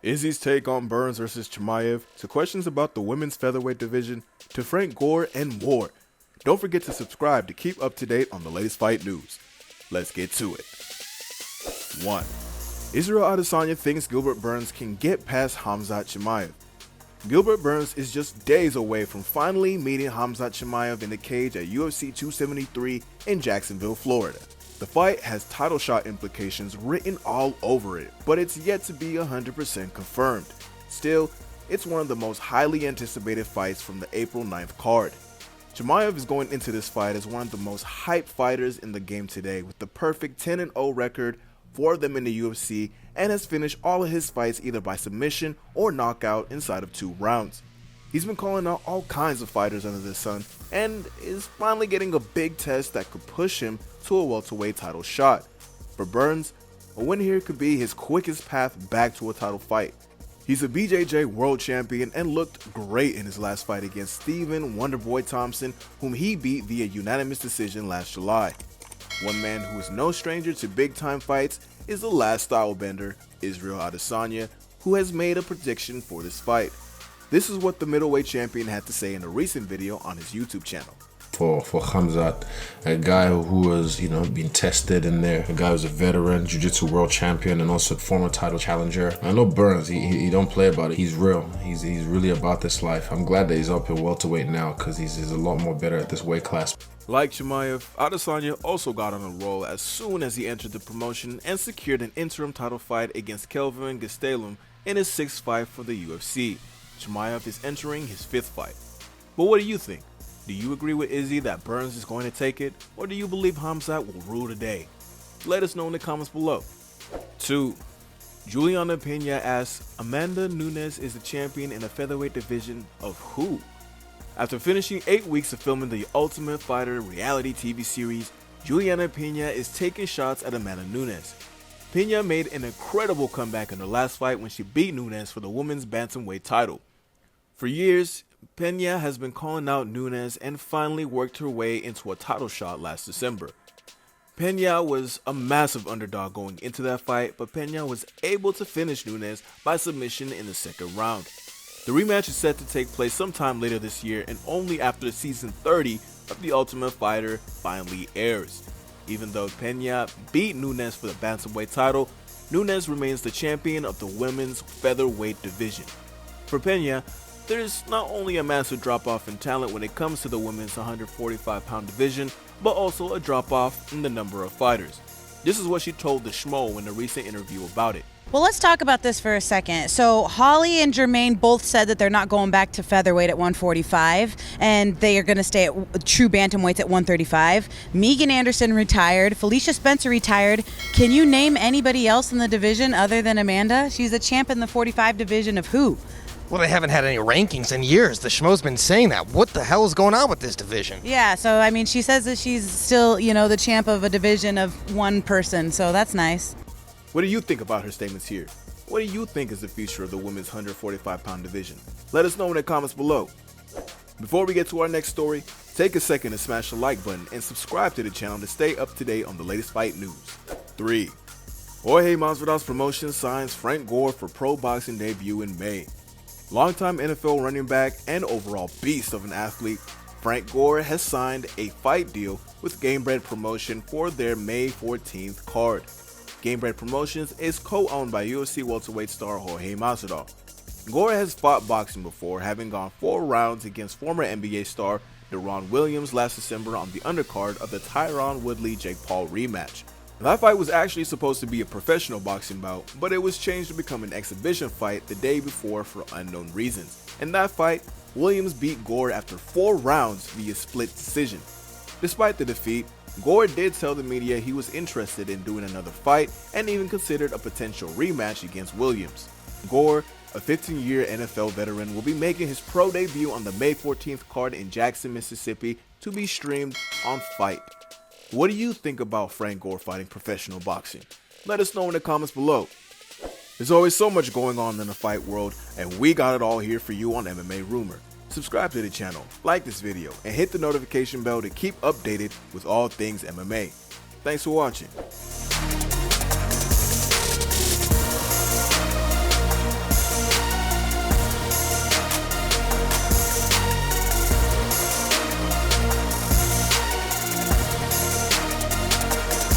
Izzy's take on Burns versus Chimaev, to questions about the women's featherweight division, to Frank Gore and more. Don't forget to subscribe to keep up to date on the latest fight news. Let's get to it. 1. Israel Adesanya thinks Gilbert Burns can get past Khamzat Chimaev. Gilbert Burns is just days away from finally meeting Khamzat Chimaev in the cage at UFC 273 in Jacksonville, Florida. The fight has title shot implications written all over it, but it's yet to be 100% confirmed. Still, it's one of the most highly anticipated fights from the April 9th card. Chimaev is going into this fight as one of the most hyped fighters in the game today, with the perfect 10-0 record, 4 of them in the UFC, and has finished all of his fights either by submission or knockout inside of 2 rounds. He's been calling out all kinds of fighters under the sun, and is finally getting a big test that could push him to a welterweight title shot. For Burns, a win here could be his quickest path back to a title fight. He's a BJJ world champion and looked great in his last fight against Stephen Wonderboy Thompson, whom he beat via unanimous decision last July. One man who is no stranger to big-time fights is the last stylebender, Israel Adesanya, who has made a prediction for this fight. This is what the middleweight champion had to say in a recent video on his YouTube channel. For Khamzat, a guy who was, being tested in there, a guy who's a veteran, jiu-jitsu world champion, and also former title challenger. I know Burns, he don't play about it. He's real. He's really about this life. I'm glad that he's up in welterweight now because he's a lot more better at this weight class. Like Chimaev, Adesanya also got on a roll as soon as he entered the promotion and secured an interim title fight against Kelvin Gastelum in his 6th fight for the UFC. Chimaev is entering his 5th fight. But what do you think? Do you agree with Izzy that Burns is going to take it, or do you believe Khamzat will rule the day? Let us know in the comments below. 2. Julianna Peña asks, Amanda Nunes is the champion in the featherweight division of who? After finishing 8 weeks of filming the Ultimate Fighter reality TV series, Julianna Peña is taking shots at Amanda Nunes. Peña made an incredible comeback in her last fight when she beat Nunes for the women's bantamweight title. For years, Peña has been calling out Nunes and finally worked her way into a title shot last December. Peña was a massive underdog going into that fight, but Peña was able to finish Nunes by submission in the 2nd round. The rematch is set to take place sometime later this year and only after season 30 of The Ultimate Fighter finally airs. Even though Peña beat Nunes for the bantamweight title, Nunes remains the champion of the women's featherweight division. For Peña, there's not only a massive drop-off in talent when it comes to the women's 145-pound division, but also a drop-off in the number of fighters. This is what she told the Schmo in a recent interview about it. Well, let's talk about this for a second. So Holly and Jermaine both said that they're not going back to featherweight at 145, and they are going to stay at true bantamweights at 135. Megan Anderson retired. Felicia Spencer retired. Can you name anybody else in the division other than Amanda? She's a champ in the 45 division of who? Well, they haven't had any rankings in years. The Schmo's been saying that. What the hell is going on with this division? Yeah, so I mean, she says that she's still, the champ of a division of one person, so that's nice. What do you think about her statements here? What do you think is the future of the women's 145-pound division? Let us know in the comments below. Before we get to our next story, take a second to smash the like button and subscribe to the channel to stay up to date on the latest fight news. 3. Jorge Masvidal's promotion signs Frank Gore for pro boxing debut in May. Longtime NFL running back and overall beast of an athlete, Frank Gore has signed a fight deal with Gamebred Promotion for their May 14th card. Gamebred Promotions is co-owned by UFC welterweight star Jorge Masvidal. Gore has fought boxing before, having gone 4 rounds against former NBA star Deron Williams last December on the undercard of the Tyron Woodley-Jake Paul rematch. That fight was actually supposed to be a professional boxing bout, but it was changed to become an exhibition fight the day before for unknown reasons. In that fight, Williams beat Gore after 4 rounds via split decision. Despite the defeat, Gore did tell the media he was interested in doing another fight and even considered a potential rematch against Williams. Gore, a 15-year NFL veteran, will be making his pro debut on the May 14th card in Jackson, Mississippi, to be streamed on Fight. What do you think about Frank Gore fighting professional boxing? Let us know in the comments below. There's always so much going on in the fight world, and we got it all here for you on MMA Rumor. Subscribe to the channel, like this video, and hit the notification bell to keep updated with all things MMA. Thanks for watching.